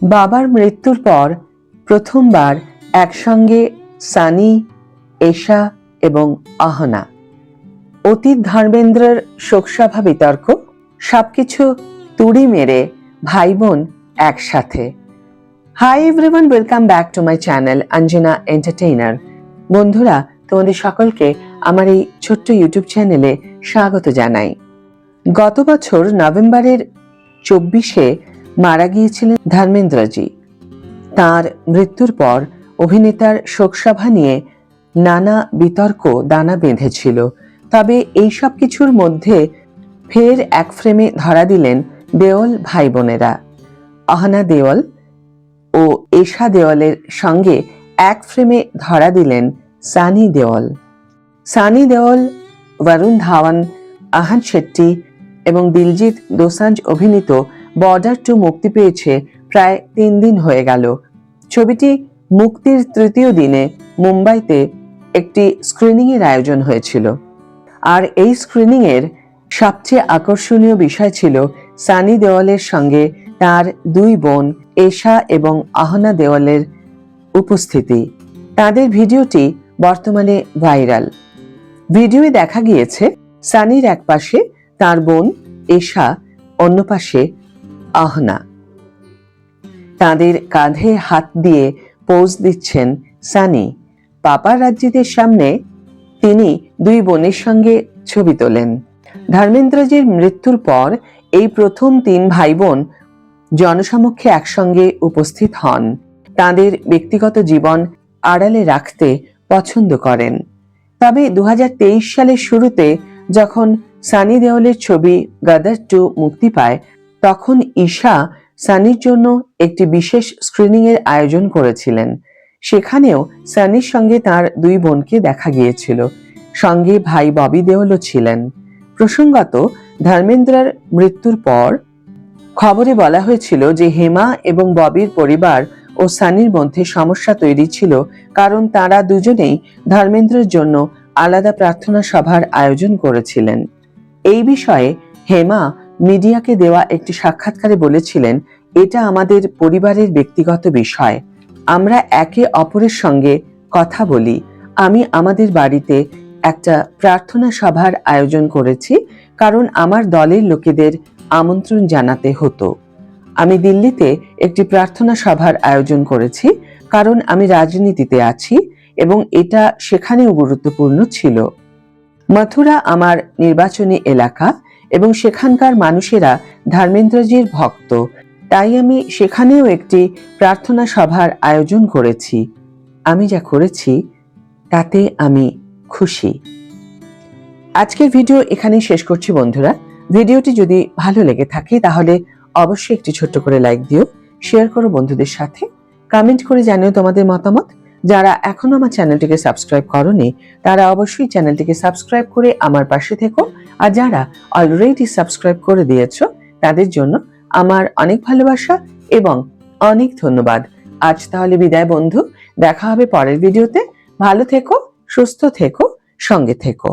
বাবার মৃত্যুর পর প্রথমবার একসঙ্গে সানি, এশা এবং অহনা। অতীত ধর্মেন্দ্রের শোকসভা বিতর্ক, সবকিছু তুড়ি মেরে ভাই বোন একসাথে। Hi everyone, welcome back to my channel Anjana entertainer. বন্ধুরা, তোমাদের সকলকে আমার এই ছোট্ট ইউটিউব চ্যানেলে স্বাগত জানাই। গত বছর নভেম্বরের 24-এ মারা গিয়েছিলেন ধর্মেন্দ্রজি। তার মৃত্যুর পর অভিনেতার শোকসভা নিয়ে নানা বিতর্ক দানা বেঁধেছিল। তবে এই সব কিছুর মধ্যে ফের এক ফ্রেমে ধরা দিলেন দেওল ভাই বোনেরা। অহনা দেওল ও এশা দেওলের সঙ্গে এক ফ্রেমে ধরা দিলেন সানি দেওল। সানি দেওল, বরুণ ধাওয়ান, আহান শেট্টি এবং দিলজিৎ দোসাঞ্জ অভিনীত বর্ডার 2 মুক্তি পেয়েছে প্রায় 3 দিন হয়ে গেল। ছবিটি মুক্তির তৃতীয় দিনে মুম্বাইতে একটি স্ক্রিনিং এর আয়োজন হয়েছিল। আর এই স্ক্রিনিং এর সবচেয়ে আকর্ষণীয় বিষয় ছিল সানি দেওলের সঙ্গে তার 2 বোন এশা এবং অহনা দেওলের উপস্থিতি। তাদের ভিডিওটি বর্তমানে ভাইরাল। ভিডিওয়ে দেখা গিয়েছে সানির এক পাশে তার বোন এশা, অন্য পাশে অহনা। তাদের কাঁধে হাত দিয়ে পোজ দিচ্ছেন সানি। পাপারাজ্জিদের সামনে তিনি 2 বোনের সঙ্গে ছবি তোলেন। ধর্মেন্দ্রজির মৃত্যুর পর এই প্রথম 3 ভাই বোন জনসমক্ষে একসঙ্গে উপস্থিত হন। তাদের ব্যক্তিগত জীবন আড়ালে রাখতে পছন্দ করেন। তবে 2023 সালের শুরুতে যখন সানি দেওলের ছবি গদর 2 মুক্তি পায়, তখন ঈশা সানির জন্য একটি বিশেষ স্ক্রিনিং এর আয়োজন করেছিলেন। সেখানেও সানির সঙ্গে তার 2 বোনকে দেখা গিয়েছিল। সঙ্গে ভাই ববি দেওলও ছিলেন। প্রসঙ্গত, ধর্মেন্দ্রের মৃত্যুর পর খবরে বলা হয়েছিল যে হেমা এবং ববির পরিবার ও সানির মধ্যে সমস্যা তৈরি ছিল, কারণ তারা দুজনেই ধর্মেন্দ্রের জন্য আলাদা প্রার্থনা সভার আয়োজন করেছিলেন। এই বিষয়ে হেমা মিডিয়াকে দেওয়া একটি সাক্ষাৎকারে বলেছিলেন, এটা আমাদের পরিবারের ব্যক্তিগত বিষয়। আমরা একে অপরের সঙ্গে কথা বলি। আমি আমাদের বাড়িতে একটা প্রার্থনা সভার আয়োজন করেছি, কারণ আমার দলের লোকেদের আমন্ত্রণ জানাতে হতো। আমি দিল্লিতে একটি প্রার্থনা সভার আয়োজন করেছি, কারণ আমি রাজনীতিতে আছি এবং এটা সেখানেও গুরুত্বপূর্ণ ছিল। মথুরা আমার নির্বাচনী এলাকা এবং সেখানকার মানুষেরা ধর্মেন্দ্রজির ভক্ত, তাই আমি সেখানেও একটি প্রার্থনা সভার আয়োজন করেছি। আমি যা করেছি তাতে আমি খুশি। আজকের ভিডিও এখানেই শেষ করছি বন্ধুরা। ভিডিওটি যদি ভালো লেগে থাকে তাহলে অবশ্যই একটি ছোট্ট করে লাইক দিও, শেয়ার করো বন্ধুদের সাথে, কমেন্ট করে জানিও তোমাদের মতামত। যারা এখনো আমার চ্যানেলটিকে সাবস্ক্রাইব করোনি তারা অবশ্যই চ্যানেলটিকে সাবস্ক্রাইব করে আমার পাশে থেকো। আর যারা অলরেডি সাবস্ক্রাইব করে দিয়েছো তাদের জন্য আমার অনেক ভালোবাসা এবং অনেক ধন্যবাদ। আজ তাহলে বিদায় বন্ধু, দেখা হবে পরের ভিডিওতে। ভালো থেকো, সুস্থ থেকো, সঙ্গে থেকো।